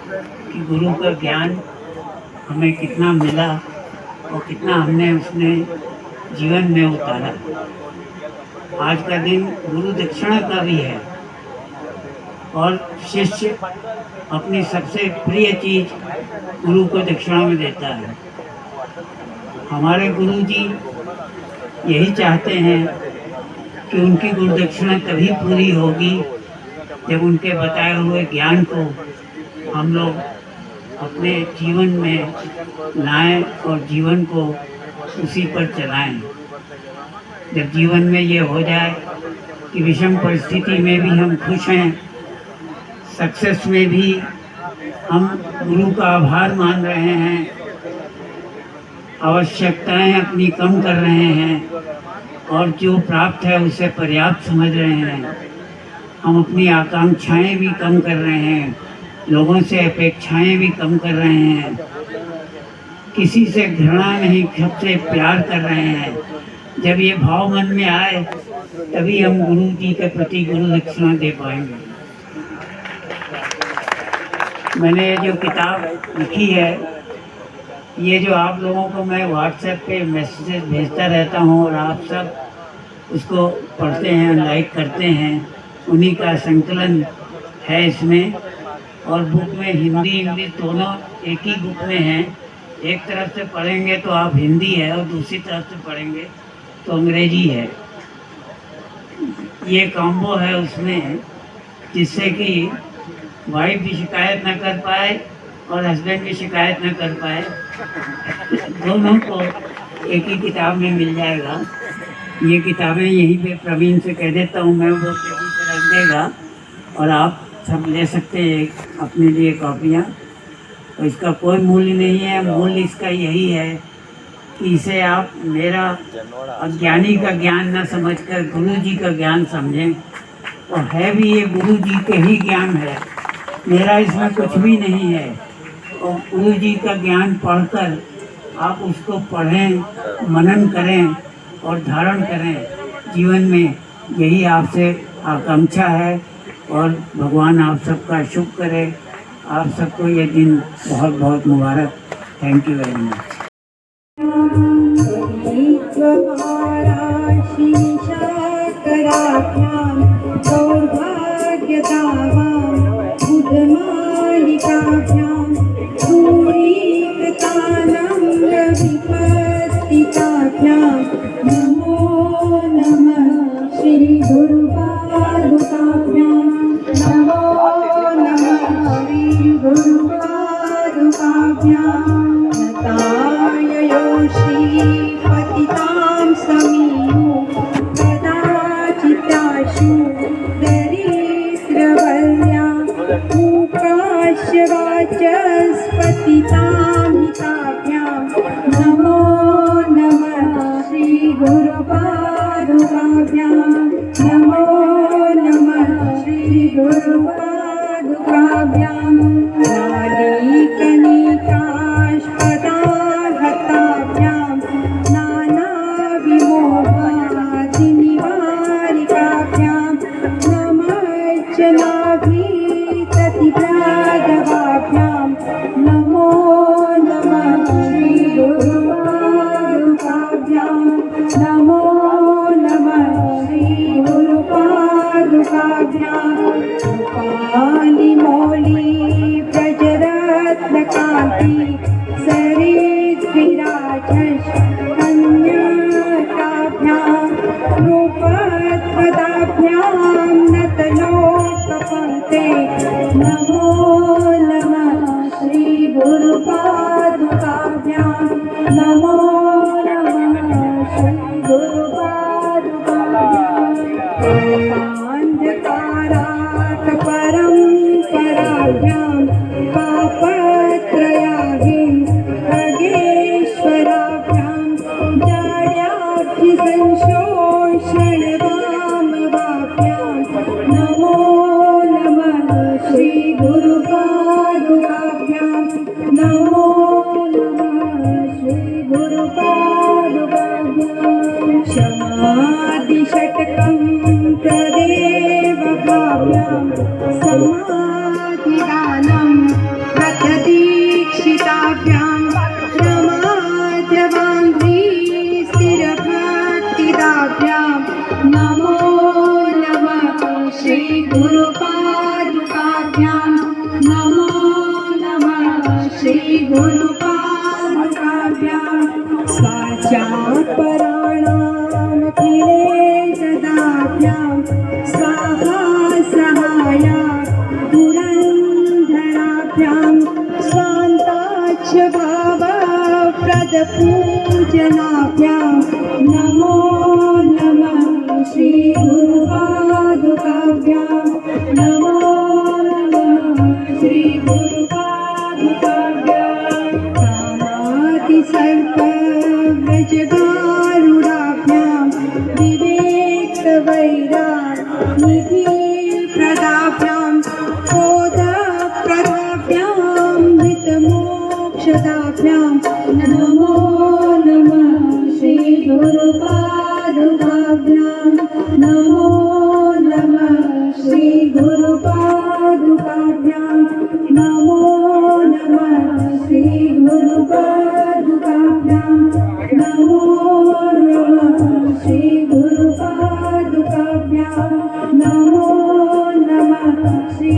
कि गुरु का ज्ञान हमें कितना मिला और कितना हमने उसने जीवन में उतारा। आज का दिन गुरु दक्षिणा का भी है और शिष्य अपनी सबसे प्रिय चीज गुरु को दक्षिणा में देता है। हमारे गुरु जी यही चाहते हैं कि उनकी गुरु दक्षिणा तभी पूरी होगी जब उनके बताए हुए ज्ञान को हम लोग अपने जीवन में लाएं और जीवन को उसी पर चलाएं। जब जीवन में ये हो जाए कि विषम परिस्थिति में भी हम खुश हैं, सक्सेस में भी हम गुरु का आभार मान रहे हैं, आवश्यकताएं अपनी कम कर रहे हैं और जो प्राप्त है उसे पर्याप्त समझ रहे हैं, हम अपनी आकांक्षाएं भी कम कर रहे हैं, लोगों से अपेक्षाएं भी कम कर रहे हैं, किसी से घृणा नहीं सबसे प्यार कर रहे हैं। जब ये भाव मन में आए तभी हम गुरु जी के प्रति गुरु दक्षिणा दे पाएंगे। मैंने जो किताब लिखी है, ये जो आप लोगों को मैं व्हाट्सएप पे मैसेजेस भेजता रहता हूँ और आप सब उसको पढ़ते हैं, लाइक करते हैं, उन्हीं का संकलन है इसमें। और बुक में हिंदी इंग्लिश दोनों एक ही बुक में हैं। एक तरफ से पढ़ेंगे तो आप हिंदी है और दूसरी तरफ से पढ़ेंगे तो अंग्रेजी है। ये कॉम्बो है उसमें, जिससे कि वाइफ भी शिकायत ना कर पाए और हस्बैंड भी शिकायत ना कर पाए। दोनों को एक ही किताब में मिल जाएगा। ये किताबें यहीं पे प्रवीण से कह देता हूँ मैं, वो टेबल पर रख देगा और आप सब ले सकते हैं अपने लिए कॉपियाँ। तो इसका कोई मूल्य नहीं है, मूल्य इसका यही है कि इसे आप मेरा अज्ञानी का ज्ञान न समझकर गुरु जी का ज्ञान समझें। तो है भी ये गुरु जी के ही ज्ञान है, मेरा इसमें कुछ भी नहीं है। और गुरु जी का ज्ञान पढ़कर आप उसको पढ़ें, मनन करें और धारण करें जीवन में, यही आपसे आकांक्षा है। और भगवान आप सबका शुभ करे। आप सबको ये दिन बहुत बहुत मुबारक। Thank you very much. नमो नमः श्री गुरुपादुकाभ्यां, नमो नमः श्री गुरुपादुकाभ्यां। नताय पतितां समीयो कदाचिताशु दरिद्रवल्या, मूकाश्च वाचस्पतितां हिताभ्यां, नमो नमः श्री गुरुपादुकाभ्यां, नमो नमः श्री गुरुपादुकाभ्यां। नारीकनिकाश्पदाहताभ्यां, नानाविमोहादिनिवारिकाभ्यां, नमश्चनाभिततिप्रादवाभ्यां, नमो नमः श्री गुरुपादुकाभ्यां, नमो नमः श्री गुरुपादुकाभ्यां। कालिमौली व्रजरत्नकान्ति सरिद्विराजन्यताभ्यां, रूपत्वदाभ्यां नतलोकपङ्क्ते, नमो नमः श्री गुरुपादुकाभ्यां, नमो नमः श्री गुरुपादुकाभ्यां। पापान्धकारात् परम्पराभ्यां, पापत्रयाभिं खगेश्वराभ्यां, जाड्याब्धिसंशोषणवामवाभ्यां, नमो नमः श्री गुरुपादुकाभ्यां, नमो नमः श्री गुरुपादुकाभ्यां। क्षमादिषट्कं तदेव भाव्यां, समाधिदानं नमो नमः श्री गुरुपादुकाभ्यां स्वाचापराणामखिले सदाभ्यां स्वाहा सहाया पुरन्दराभ्यां स्वान्ताक्ष भावप्रदपूजनाभ्यां नमो नमः श्री गुरुपादुकाभ्यां नमो नमः श्री गुरुपादुकाभ्यां कामातिसर्पव्रजगारुडाभ्यां विवेकवैरानिधिप्रदाभ्यां बोधप्रदाभ्यां हितमोक्षदाभ्यां नमो नमः श्री गुरुपादुकाभ्यां नमो नमः श्री गुरुपादुकाभ्यां नमो नमः श्री गुरुपादुकाभ्यां नमो नमः श्री गुरुपादुकाभ्यां नमो नमः श्री